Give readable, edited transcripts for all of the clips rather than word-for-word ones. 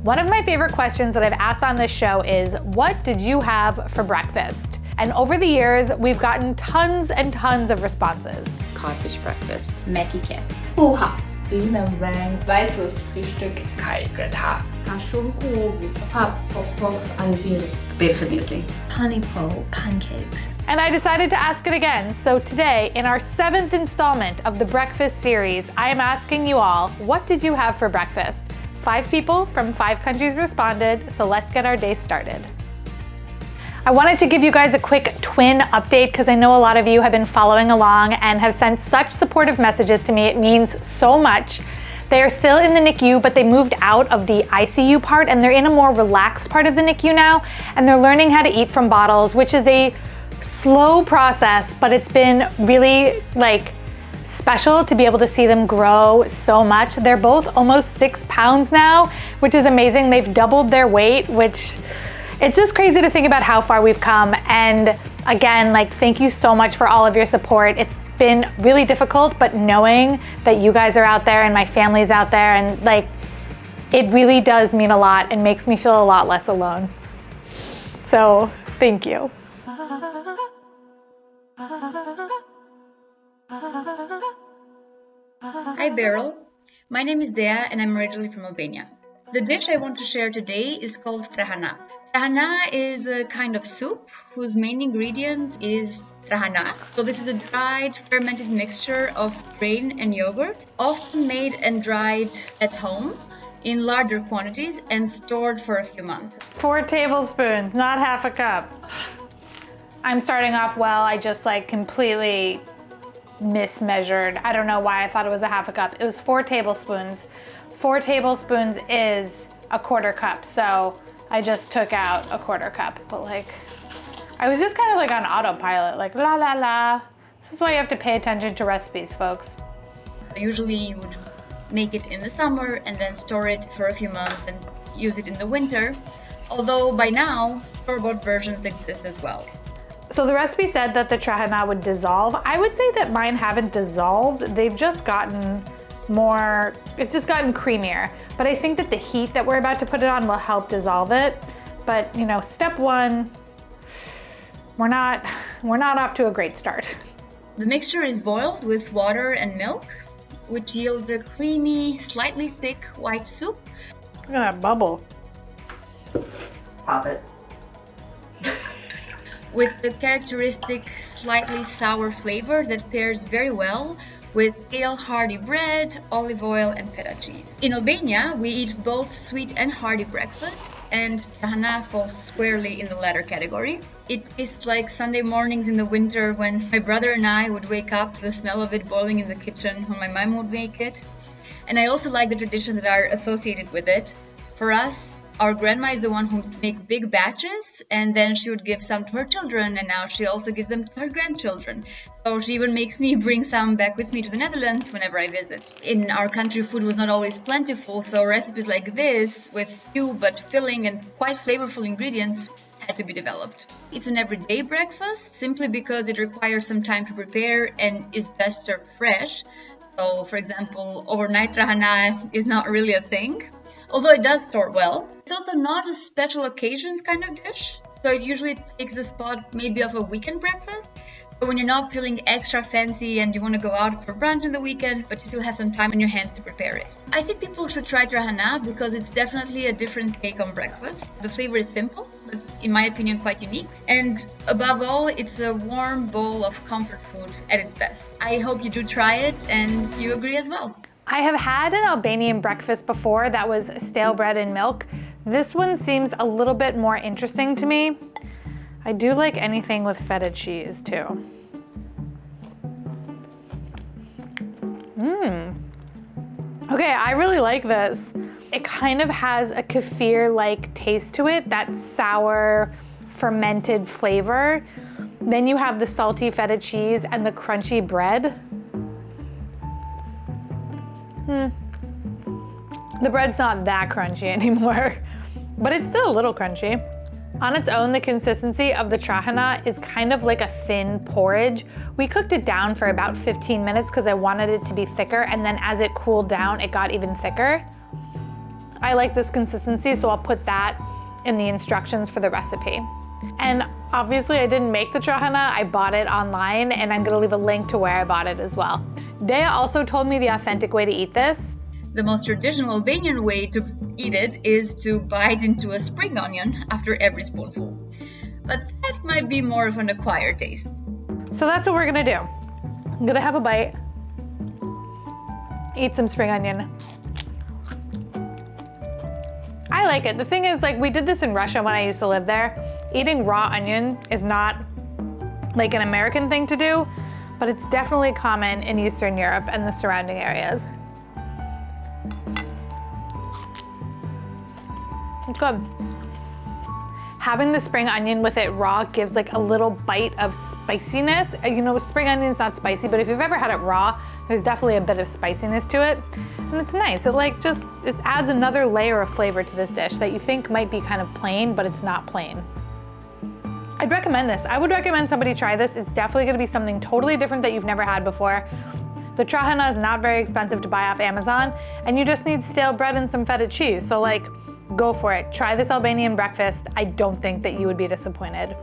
One of my favorite questions that I've asked on this show is, what did you have for breakfast? And over the years, we've gotten tons and tons of responses. Codfish breakfast, Mäckige, Oha, Bilaban, weißes Frühstück, Kai Greta, Kashunku, Pap, Pop, Albiris, Vermicelli, honey pole pancakes. And I decided to ask it again. So today, in our 7th installment of the breakfast series, I am asking you all, what did you have for breakfast? 5 people from 5 countries responded, so let's get our day started. I wanted to give you guys a quick twin update because I know a lot of you have been following along and have sent such supportive messages to me. It means so much. They are still in the NICU, but they moved out of the ICU part and they're in a more relaxed part of the NICU now, and they're learning how to eat from bottles, which is a slow process, but it's been really special to be able to see them grow so much. They're both almost 6 pounds now, which is amazing. They've doubled their weight, which it's just crazy to think about how far we've come. And again, thank you so much for all of your support. It's been really difficult, but knowing that you guys are out there and my family's out there, and it really does mean a lot and makes me feel a lot less alone. So thank you. Hi Beryl, my name is Leah and I'm originally from Albania. The dish I want to share today is called Trahana. Trahana is a kind of soup whose main ingredient is Trahana. So this is a dried, fermented mixture of grain and yogurt, often made and dried at home in larger quantities and stored for a few months. 4 tablespoons, not half a cup. I'm starting off well. I just completely mismeasured. I don't know why I thought it was a half a cup. It was 4 tablespoons. 4 tablespoons is a quarter cup, so I just took out a quarter cup. But I was just kind of on autopilot, la la la. This is why you have to pay attention to recipes, folks. Usually you would make it in the summer and then store it for a few months and use it in the winter. Although by now, store-bought versions exist as well. So the recipe said that the Trahana would dissolve. I would say that mine haven't dissolved. They've just gotten more, it's just gotten creamier. But I think that the heat that we're about to put it on will help dissolve it. But step 1, we're not off to a great start. The mixture is boiled with water and milk, which yields a creamy, slightly thick white soup. Look at that bubble. Pop it. With the characteristic slightly sour flavor that pairs very well with pale hearty bread, olive oil and feta cheese. In Albania, we eat both sweet and hearty breakfast, and Trahana falls squarely in the latter category. It tastes like Sunday mornings in the winter when my brother and I would wake up to the smell of it boiling in the kitchen when my mom would make it. And I also like the traditions that are associated with it. For us, our grandma is the one who would make big batches, and then she would give some to her children, and now she also gives them to her grandchildren. So she even makes me bring some back with me to the Netherlands whenever I visit. In our country, food was not always plentiful, so recipes like this, with few but filling and quite flavorful ingredients, had to be developed. It's an everyday breakfast, simply because it requires some time to prepare and is best served fresh. So, for example, overnight Trahana is not really a thing, although it does store well. It's also not a special occasions kind of dish, so it usually takes the spot maybe of a weekend breakfast. But when you're not feeling extra fancy and you want to go out for brunch on the weekend, but you still have some time on your hands to prepare it. I think people should try Trahana because it's definitely a different take on breakfast. The flavor is simple, but in my opinion quite unique. And above all, it's a warm bowl of comfort food at its best. I hope you do try it and you agree as well. I have had an Albanian breakfast before that was stale bread and milk. This one seems a little bit more interesting to me. I do like anything with feta cheese too. Okay, I really like this. It kind of has a kefir-like taste to it, that sour, fermented flavor. Then you have the salty feta cheese and the crunchy bread. The bread's not that crunchy anymore, but it's still a little crunchy. On its own, the consistency of the Trahana is kind of like a thin porridge. We cooked it down for about 15 minutes because I wanted it to be thicker, and then as it cooled down, it got even thicker. I like this consistency, so I'll put that in the instructions for the recipe. And obviously I didn't make the Trahana, I bought it online, and I'm gonna leave a link to where I bought it as well. Dea also told me the authentic way to eat this. The most traditional Albanian way to eat it is to bite into a spring onion after every spoonful. But that might be more of an acquired taste. So that's what we're gonna do. I'm gonna have a bite, eat some spring onion. I like it. The thing is, like, we did this in Russia when I used to live there. Eating raw onion is not like an American thing to do, but it's definitely common in Eastern Europe and the surrounding areas. It's good. Having the spring onion with it raw gives like a little bite of spiciness. You know, spring onion's not spicy, but if you've ever had it raw, there's definitely a bit of spiciness to it. And it's nice. It adds another layer of flavor to this dish that you think might be kind of plain, but it's not plain. I'd recommend this. I would recommend somebody try this. It's definitely gonna be something totally different that you've never had before. The Trahana is not very expensive to buy off Amazon, and you just need stale bread and some feta cheese. So like, go for it. Try this Albanian breakfast. I don't think that you would be disappointed.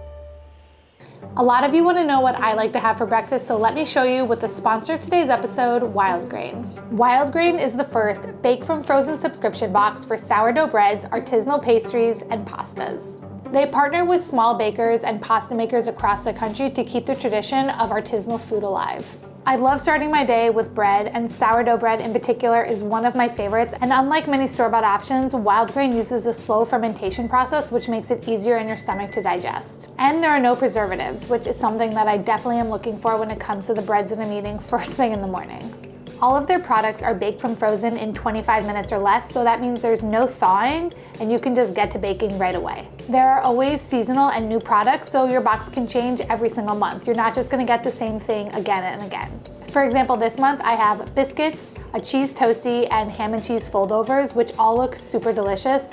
A lot of you want to know what I like to have for breakfast, so let me show you with the sponsor of today's episode, Wild Grain. Wild Grain is the first bake from frozen subscription box for sourdough breads, artisanal pastries, and pastas. They partner with small bakers and pasta makers across the country to keep the tradition of artisanal food alive. I love starting my day with bread, and sourdough bread in particular is one of my favorites, and unlike many store-bought options, Wild Grain uses a slow fermentation process which makes it easier in your stomach to digest. And there are no preservatives, which is something that I definitely am looking for when it comes to the breads that I'm eating first thing in the morning. All of their products are baked from frozen in 25 minutes or less, so that means there's no thawing and you can just get to baking right away. There are always seasonal and new products, so your box can change every single month. You're not just gonna get the same thing again and again. For example, this month I have biscuits, a cheese toastie, and ham and cheese foldovers, which all look super delicious.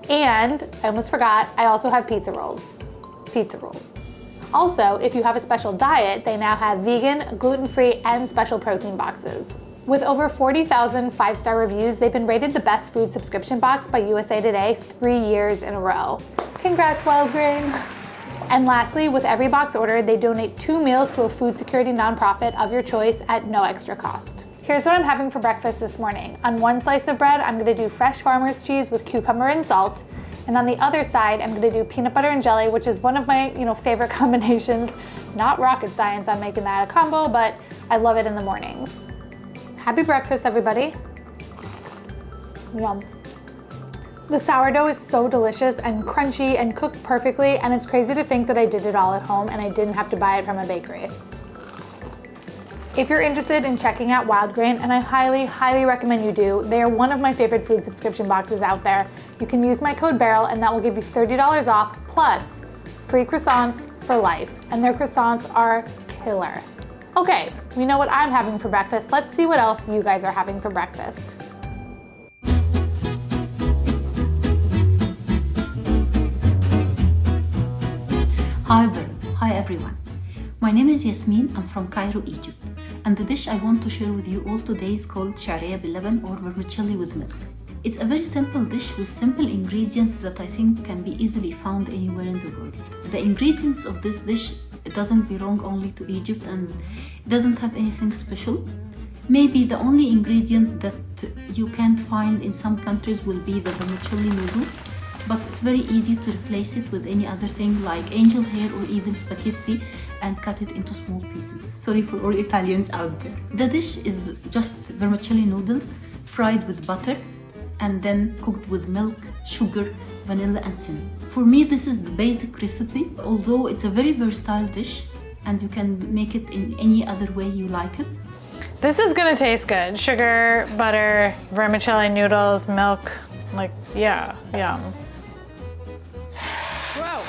And I almost forgot, I also have pizza rolls. Pizza rolls. Also, if you have a special diet, they now have vegan, gluten-free, and special protein boxes. With over 40,000 5-star reviews, they've been rated the best food subscription box by USA Today 3 years in a row. Congrats, Wild Grain. And lastly, with every box ordered, they donate 2 meals to a food security nonprofit of your choice at no extra cost. Here's what I'm having for breakfast this morning. On one slice of bread, I'm gonna do fresh farmer's cheese with cucumber and salt. And on the other side, I'm gonna do peanut butter and jelly, which is one of my favorite combinations. Not rocket science, I'm making that a combo, but I love it in the mornings. Happy breakfast, everybody. Yum. The sourdough is so delicious and crunchy and cooked perfectly, and it's crazy to think that I did it all at home and I didn't have to buy it from a bakery. If you're interested in checking out Wild Grain, and I highly, highly recommend you do, they are one of my favorite food subscription boxes out there. You can use my code BERYL and that will give you $30 off plus free croissants for life. And their croissants are killer. Okay, we know what I'm having for breakfast. Let's see what else you guys are having for breakfast. Hi Beryl, hi everyone. My name is Yasmin, I'm from Cairo, Egypt. And the dish I want to share with you all today is called Sha'riya Bilaban or Vermicelli with milk. It's a very simple dish with simple ingredients that I think can be easily found anywhere in the world. The ingredients of this dish, it doesn't belong only to Egypt and it doesn't have anything special. Maybe the only ingredient that you can't find in some countries will be the vermicelli noodles, but it's very easy to replace it with any other thing like angel hair or even spaghetti and cut it into small pieces. Sorry for all Italians out there. The dish is just vermicelli noodles fried with butter and then cooked with milk, sugar, vanilla and cinnamon. For me, this is the basic recipe, although it's a very versatile dish and you can make it in any other way you like it. This is gonna taste good. Sugar, butter, vermicelli noodles, milk, like, yeah, yum. Whoa.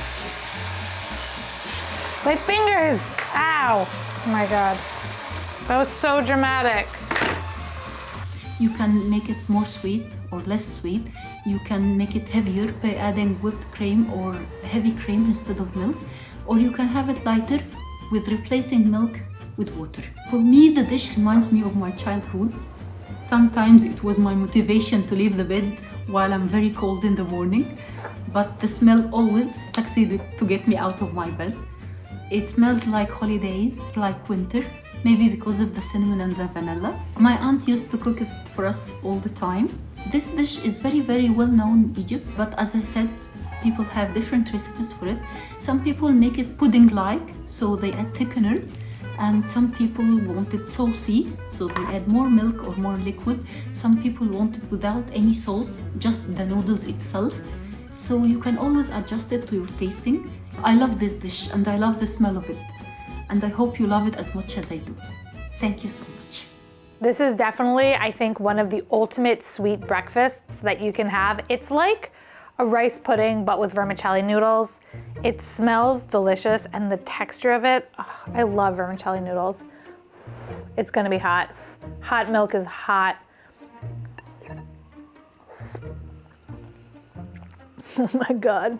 My fingers, ow. Oh my God, that was so dramatic. You can make it more sweet or less sweet. You can make it heavier by adding whipped cream or heavy cream instead of milk, or you can have it lighter with replacing milk with water. For me, the dish reminds me of my childhood. Sometimes it was my motivation to leave the bed while I'm very cold in the morning, but the smell always succeeded to get me out of my bed. It smells like holidays, like winter, maybe because of the cinnamon and the vanilla. My aunt used to cook it for us all the time. This dish is very, very well known in Egypt, but as I said, people have different recipes for it. Some people make it pudding-like, so they add thickener, and some people want it saucy, so they add more milk or more liquid. Some people want it without any sauce, just the noodles itself. So you can always adjust it to your tasting. I love this dish and I love the smell of it. And I hope you love it as much as I do. Thank you so much. This is definitely, I think, one of the ultimate sweet breakfasts that you can have. It's like a rice pudding, but with vermicelli noodles. It smells delicious, and the texture of it, oh, I love vermicelli noodles. It's gonna be hot. Hot milk is hot. Oh my God.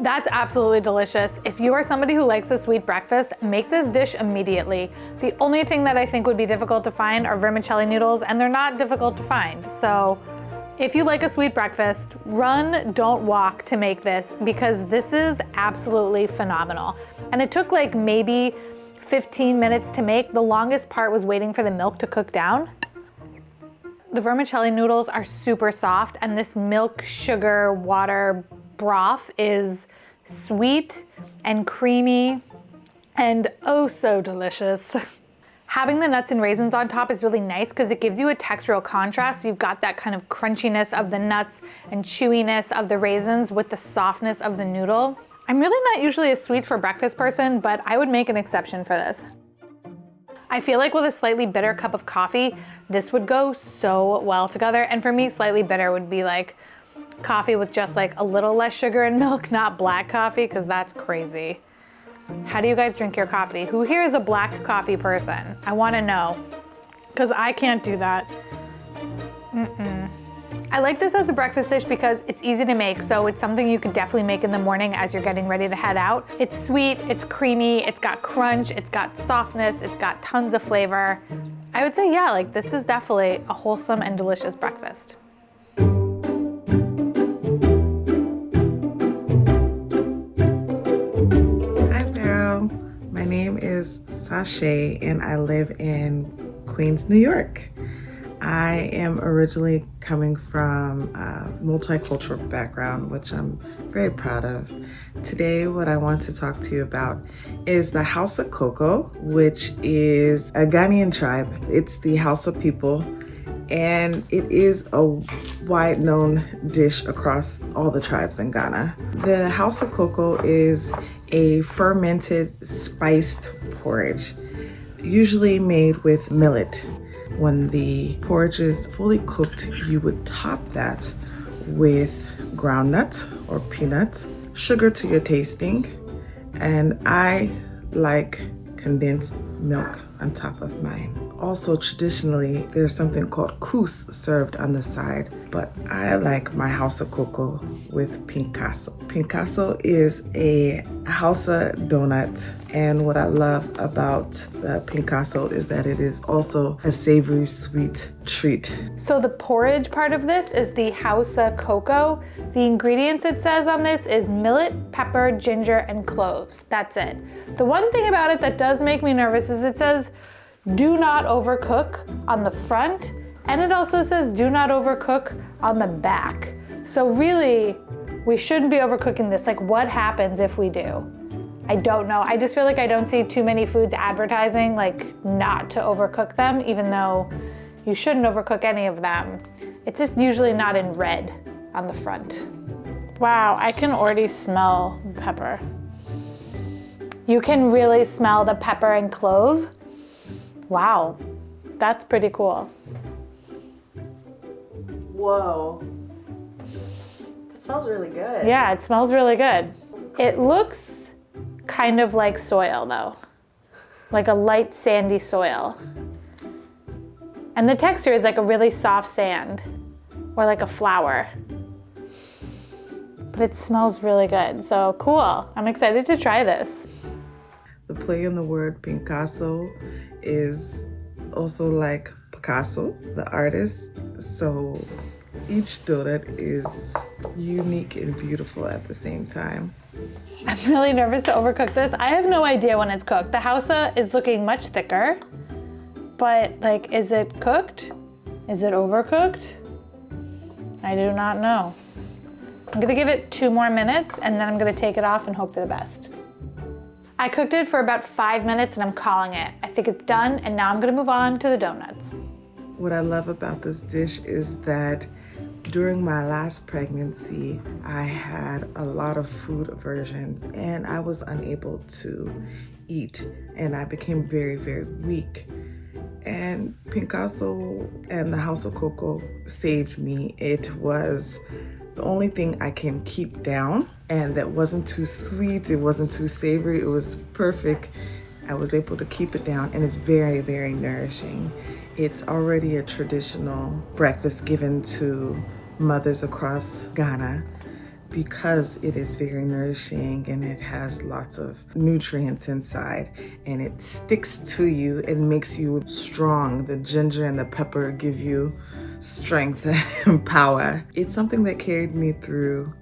That's absolutely delicious. If you are somebody who likes a sweet breakfast, make this dish immediately. The only thing that I think would be difficult to find are vermicelli noodles, and they're not difficult to find. So if you like a sweet breakfast, run, don't walk to make this, because this is absolutely phenomenal. And it took like maybe 15 minutes to make. The longest part was waiting for the milk to cook down. The vermicelli noodles are super soft, and this milk, sugar, water broth is sweet and creamy and oh so delicious. Having the nuts and raisins on top is really nice because it gives you a textural contrast. You've got that kind of crunchiness of the nuts and chewiness of the raisins with the softness of the noodle. I'm really not usually a sweets for breakfast person, but I would make an exception for this. I feel like with a slightly bitter cup of coffee, this would go so well together. And for me, slightly bitter would be like coffee with just like a little less sugar and milk, not black coffee, because that's crazy. How do you guys drink your coffee? Who here is a black coffee person? I want to know, because I can't do that. I like this as a breakfast dish because it's easy to make, so it's something you could definitely make in the morning as you're getting ready to head out. It's sweet, it's creamy, it's got crunch, it's got softness, it's got tons of flavor. I would say, yeah, like this is definitely a wholesome and delicious breakfast. My name is Sache't and I live in Queens, New York. I am originally coming from a multicultural background, which I'm very proud of. Today, what I want to talk to you about is the Hausa Koko, which is a Ghanaian tribe. It's the Hausa people, and it is a wide known dish across all the tribes in Ghana. The Hausa Koko is a fermented spiced porridge, usually made with millet. When the porridge is fully cooked, you would top that with groundnut or peanuts, sugar to your tasting, and I like condensed milk on top of mine. Also, traditionally, there's something called couscous served on the side, but I like my Hausa Koko with Pinkaso. Pinkaso is a Hausa donut, and what I love about the Pinkaso is that it is also a savory, sweet treat. So the porridge part of this is the Hausa Koko. The ingredients it says on this is millet, pepper, ginger, and cloves. That's it. The one thing about it that does make me nervous is it says, do not overcook on the front, and it also says do not overcook on the back. So really, we shouldn't be overcooking this. Like, what happens if we do? I don't know. I just feel like I don't see too many foods advertising like not to overcook them, even though you shouldn't overcook any of them. It's just usually not in red on the front. Wow, I can already smell pepper. You can really smell the pepper and clove. Wow, that's pretty cool. Whoa. That smells really good. Yeah, it smells really good. It looks kind of like soil though, like a light sandy soil. And the texture is like a really soft sand or like a flour. But it smells really good, so cool. I'm excited to try this. The play on the word Pinkaso is also like Picasso, the artist. So Each donut is unique and beautiful at the same time. I'm really nervous to overcook this. I have no idea when it's cooked. The Hausa is looking much thicker, but like, is it cooked? Is it overcooked? I do not know. I'm gonna give it 2 more minutes and then I'm gonna take it off and hope for the best. I cooked it for about 5 minutes and I'm calling it. I think it's done and now I'm gonna move on to the donuts. What I love about this dish is that during my last pregnancy, I had a lot of food aversions and I was unable to eat and I became very, very weak. And Pinkaso and the House of Koko saved me. It was the only thing I can keep down, and that wasn't too sweet, it wasn't too savory, it was perfect. I was able to keep it down and it's very, very nourishing. It's already a traditional breakfast given to mothers across Ghana because it is very nourishing and it has lots of nutrients inside and it sticks to you and makes you strong. The ginger and the pepper give you strength and power. It's something that carried me through.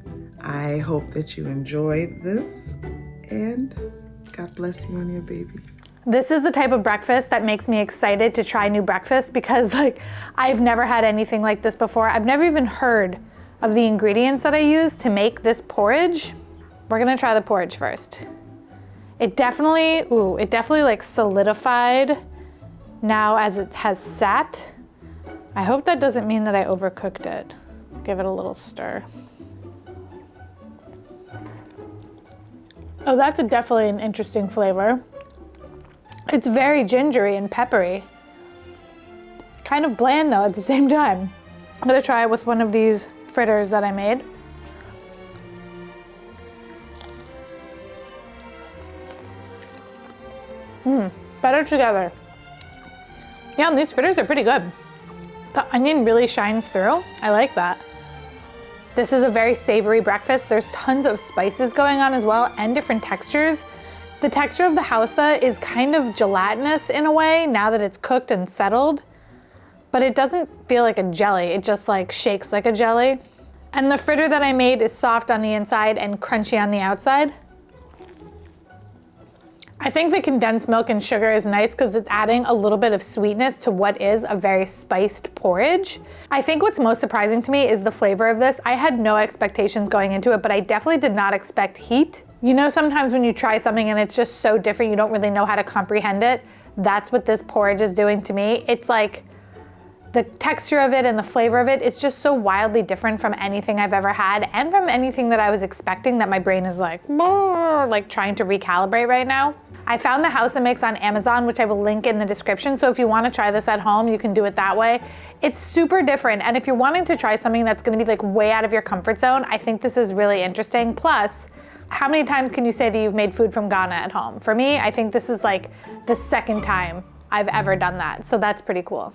I hope that you enjoy this and God bless you and your baby. This is the type of breakfast that makes me excited to try new breakfast because like I've never had anything like this before. I've never even heard of the ingredients that I use to make this porridge. We're gonna try the porridge first. It definitely like solidified now as it has sat. I hope that doesn't mean that I overcooked it. Give it a little stir. Oh, that's definitely an interesting flavor. It's very gingery and peppery. Kind of bland though at the same time. I'm gonna try it with one of these fritters that I made. Better together. Yeah, and these fritters are pretty good. The onion really shines through. I like that. This is a very savory breakfast. There's tons of spices going on as well and different textures. The texture of the Hausa is kind of gelatinous in a way now that it's cooked and settled, but it doesn't feel like a jelly. It just like shakes like a jelly. And the fritter that I made is soft on the inside and crunchy on the outside. I think the condensed milk and sugar is nice because it's adding a little bit of sweetness to what is a very spiced porridge. I think what's most surprising to me is the flavor of this. I had no expectations going into it, but I definitely did not expect heat. You know, sometimes when you try something and it's just so different, you don't really know how to comprehend it. That's what this porridge is doing to me. It's like the texture of it and the flavor of it, it's just so wildly different from anything I've ever had and from anything that I was expecting that my brain is like trying to recalibrate right now. I found the Hausa mix on Amazon, which I will link in the description. So if you want to try this at home, you can do it that way. It's super different. And if you're wanting to try something that's going to be like way out of your comfort zone, I think this is really interesting. Plus, how many times can you say that you've made food from Ghana at home? For me, I think this is like the second time I've ever done that. So that's pretty cool.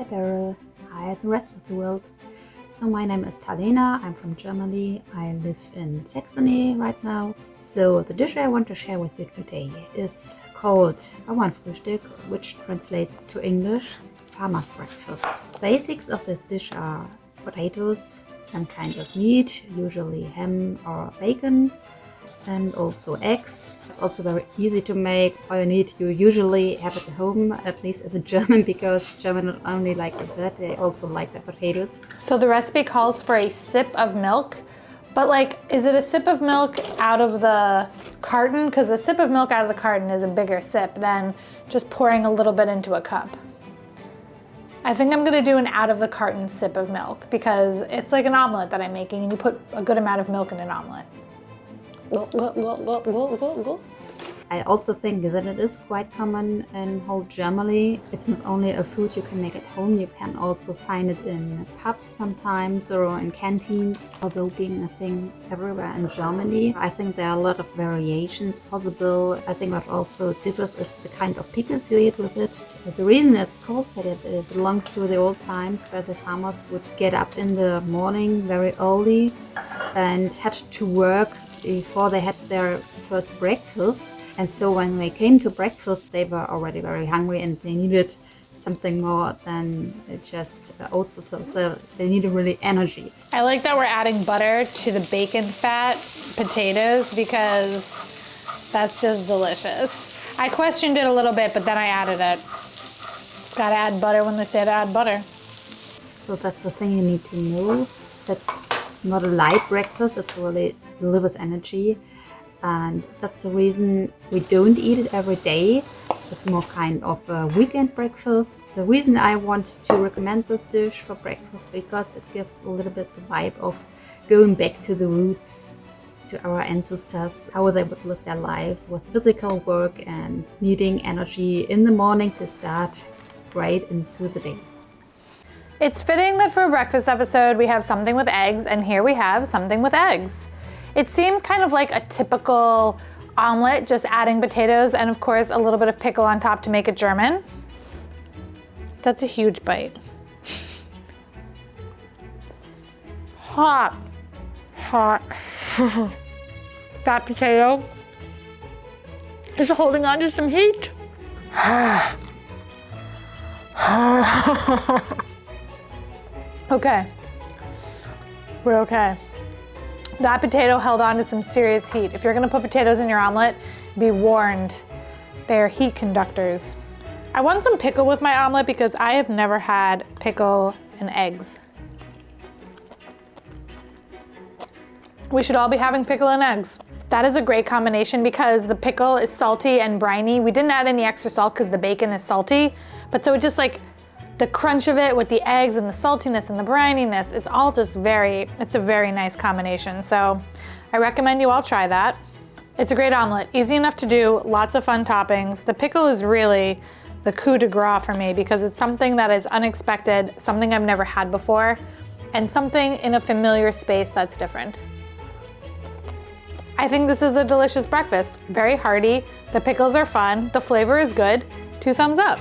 Hello, hi the rest of the world. So my name is Thalena, I'm from Germany, I live in Saxony right now. So the dish I want to share with you today is called Bauernfrühstück, which translates to English, farmer's breakfast. Basics of this dish are potatoes, some kind of meat, usually ham or bacon, and also eggs. It's also very easy to make. All you usually have at home, at least as a German, because Germans not only like the bread, they also like the potatoes. So the recipe calls for a sip of milk, but like, is it a sip of milk out of the carton? Because a sip of milk out of the carton is a bigger sip than just pouring a little bit into a cup. I think I'm gonna do an out of the carton sip of milk because it's like an omelet that I'm making and you put a good amount of milk in an omelet. I also think that it is quite common in whole Germany. It's not only a food you can make at home, you can also find it in pubs sometimes or in canteens. Although being a thing everywhere in Germany, I think there are a lot of variations possible. I think what also differs is the kind of pickles you eat with it. The reason it's called that it belongs to the old times where the farmers would get up in the morning very early and had to work before they had their first breakfast. And so when they came to breakfast, they were already very hungry and they needed something more than just oats or so they needed really energy. I like that we're adding butter to the bacon fat potatoes because that's just delicious. I questioned it a little bit, but then I added it. Just gotta add butter when they say to add butter. So that's the thing you need to know. That's not a light breakfast, it really delivers energy. And that's the reason we don't eat it every day. It's more kind of a weekend breakfast. The reason I want to recommend this dish for breakfast because it gives a little bit the vibe of going back to the roots, to our ancestors, how they would live their lives with physical work and needing energy in the morning to start right into the day. It's fitting that for a breakfast episode we have something with eggs, and here we have something with eggs. It seems kind of like a typical omelet, just adding potatoes and of course a little bit of pickle on top to make it German. That's a huge bite. Hot, hot. That potato is holding on to some heat. Okay, we're okay. That potato held on to some serious heat. If you're gonna put potatoes in your omelet, be warned, they're heat conductors. I want some pickle with my omelet because I have never had pickle and eggs. We should all be having pickle and eggs. That is a great combination because the pickle is salty and briny. We didn't add any extra salt because the bacon is salty, but so it just like, the crunch of it with the eggs and the saltiness and the brininess, it's all just it's a very nice combination. So I recommend you all try that. It's a great omelet, easy enough to do, lots of fun toppings. The pickle is really the coup de grace for me because it's something that is unexpected, something I've never had before, and something in a familiar space that's different. I think this is a delicious breakfast, very hearty, the pickles are fun, the flavor is good, 2 thumbs up.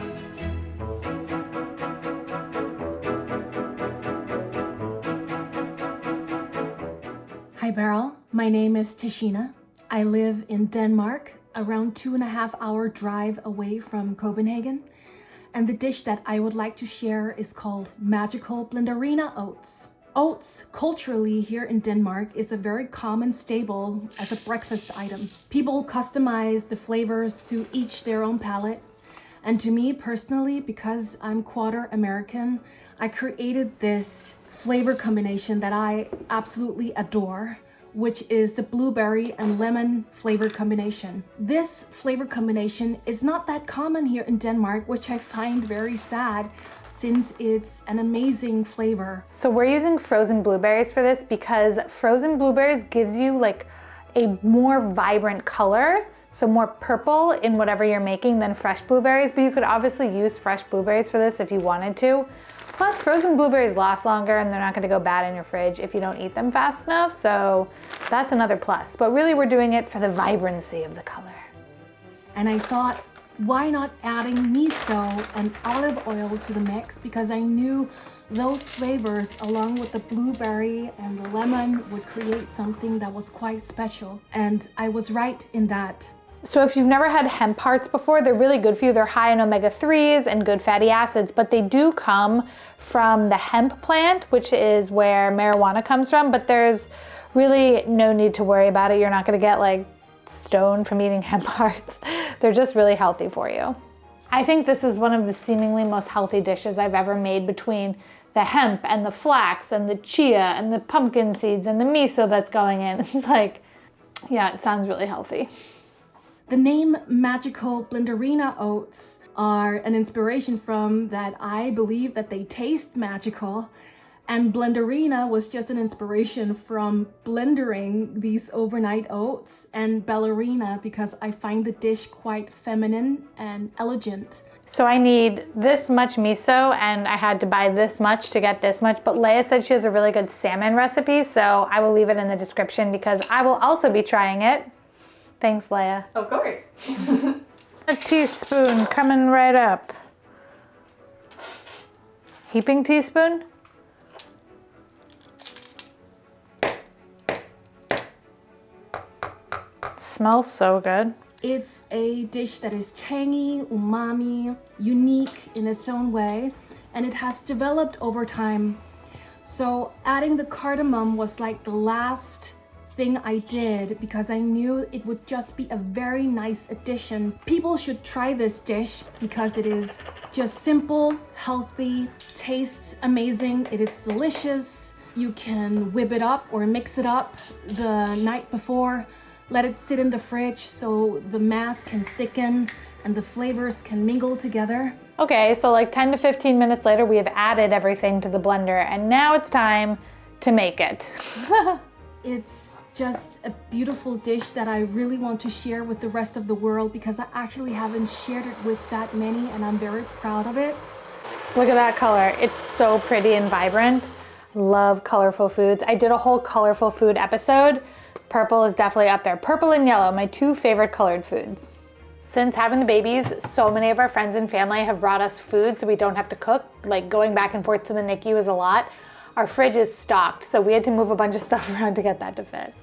Hi Beryl, my name is Taschina. I live in Denmark, around 2.5-hour drive away from Copenhagen. And the dish that I would like to share is called magical blenderina oats. Oats, culturally here in Denmark, is a very common staple as a breakfast item. People customize the flavors to each their own palate. And to me personally, because I'm quarter American, I created this flavor combination that I absolutely adore, which is the blueberry and lemon flavor combination. This flavor combination is not that common here in Denmark, which I find very sad since it's an amazing flavor. So we're using frozen blueberries for this because frozen blueberries gives you like a more vibrant color, so more purple in whatever you're making than fresh blueberries, but you could obviously use fresh blueberries for this if you wanted to. Plus, frozen blueberries last longer and they're not gonna go bad in your fridge if you don't eat them fast enough, so that's another plus. But really we're doing it for the vibrancy of the color. And I thought, why not adding miso and olive oil to the mix, because I knew those flavors along with the blueberry and the lemon would create something that was quite special. And I was right in that. So if you've never had hemp hearts before, they're really good for you. They're high in omega-3s and good fatty acids, but they do come from the hemp plant, which is where marijuana comes from, but there's really no need to worry about it. You're not gonna get like stoned from eating hemp hearts. They're just really healthy for you. I think this is one of the seemingly most healthy dishes I've ever made between the hemp and the flax and the chia and the pumpkin seeds and the miso that's going in. It's like, yeah, it sounds really healthy. The name magical blenderina oats are an inspiration from that I believe that they taste magical, and blenderina was just an inspiration from blendering these overnight oats, and ballerina because I find the dish quite feminine and elegant. So I need this much miso and I had to buy this much to get this much, but Leah said she has a really good salmon recipe, so I will leave it in the description because I will also be trying it. Thanks, Leah. Of course. A teaspoon coming right up. Heaping teaspoon? Smells so good. It's a dish that is tangy, umami, unique in its own way, and it has developed over time. So adding the cardamom was like the last thing I did because I knew it would just be a very nice addition. People should try this dish because it is just simple, healthy, tastes amazing, it is delicious. You can whip it up or mix it up the night before. Let it sit in the fridge so the mass can thicken and the flavors can mingle together. Okay, so like 10 to 15 minutes later, we have added everything to the blender and now it's time to make it. It's just a beautiful dish that I really want to share with the rest of the world because I actually haven't shared it with that many and I'm very proud of it. Look at that color. It's so pretty and vibrant. I love colorful foods. I did a whole colorful food episode. Purple is definitely up there. Purple and yellow, my two favorite colored foods. Since having the babies, so many of our friends and family have brought us food so we don't have to cook. Like going back and forth to the NICU is a lot. Our fridge is stocked, so we had to move a bunch of stuff around to get that to fit.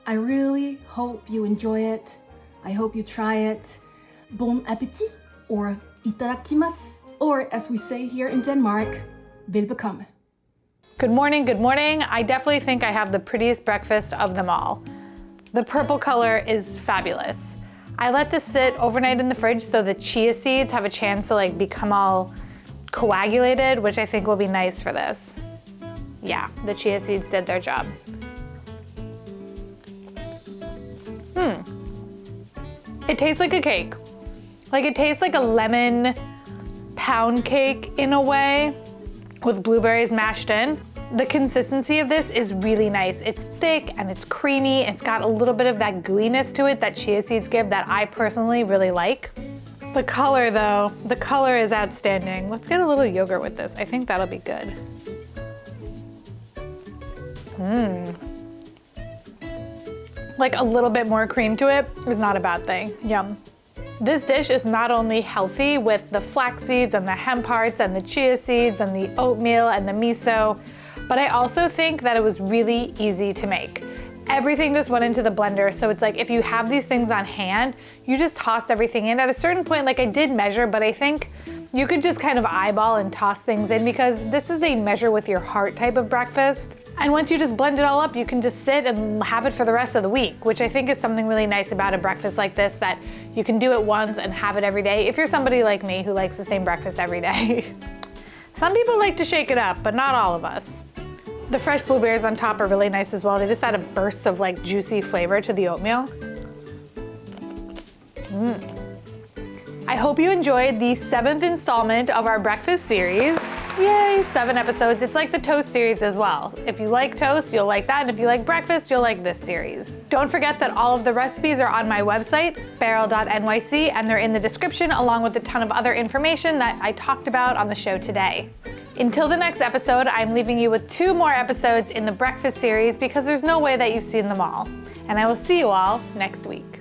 I really hope you enjoy it. I hope you try it. Bon appétit, or itadakimasu, or as we say here in Denmark, velbekomme. Good morning, good morning. I definitely think I have the prettiest breakfast of them all. The purple color is fabulous. I let this sit overnight in the fridge so the chia seeds have a chance to like become all coagulated, which I think will be nice for this. Yeah, the chia seeds did their job. It tastes like a cake. Like it tastes like a lemon pound cake in a way with blueberries mashed in. The consistency of this is really nice. It's thick and it's creamy. It's got a little bit of that gooiness to it that chia seeds give that I personally really like. The color though, the color is outstanding. Let's get a little yogurt with this. I think that'll be good. Like a little bit more cream to it is not a bad thing. Yum. This dish is not only healthy with the flax seeds and the hemp hearts and the chia seeds and the oatmeal and the miso, but I also think that it was really easy to make. Everything just went into the blender, so it's like if you have these things on hand, you just toss everything in. At a certain point, like I did measure, but I think you could just kind of eyeball and toss things in because this is a measure with your heart type of breakfast. And once you just blend it all up, you can just sit and have it for the rest of the week, which I think is something really nice about a breakfast like this, that you can do it once and have it every day if you're somebody like me who likes the same breakfast every day. Some people like to shake it up, but not all of us. The fresh blueberries on top are really nice as well. They just add a burst of like juicy flavor to the oatmeal. I hope you enjoyed the 7th installment of our breakfast series. Yay, 7 episodes. It's like the toast series as well. If you like toast, you'll like that. And if you like breakfast, you'll like this series. Don't forget that all of the recipes are on my website, barrel.nyc, and they're in the description along with a ton of other information that I talked about on the show today. Until the next episode, I'm leaving you with 2 more episodes in the breakfast series because there's no way that you've seen them all. And I will see you all next week.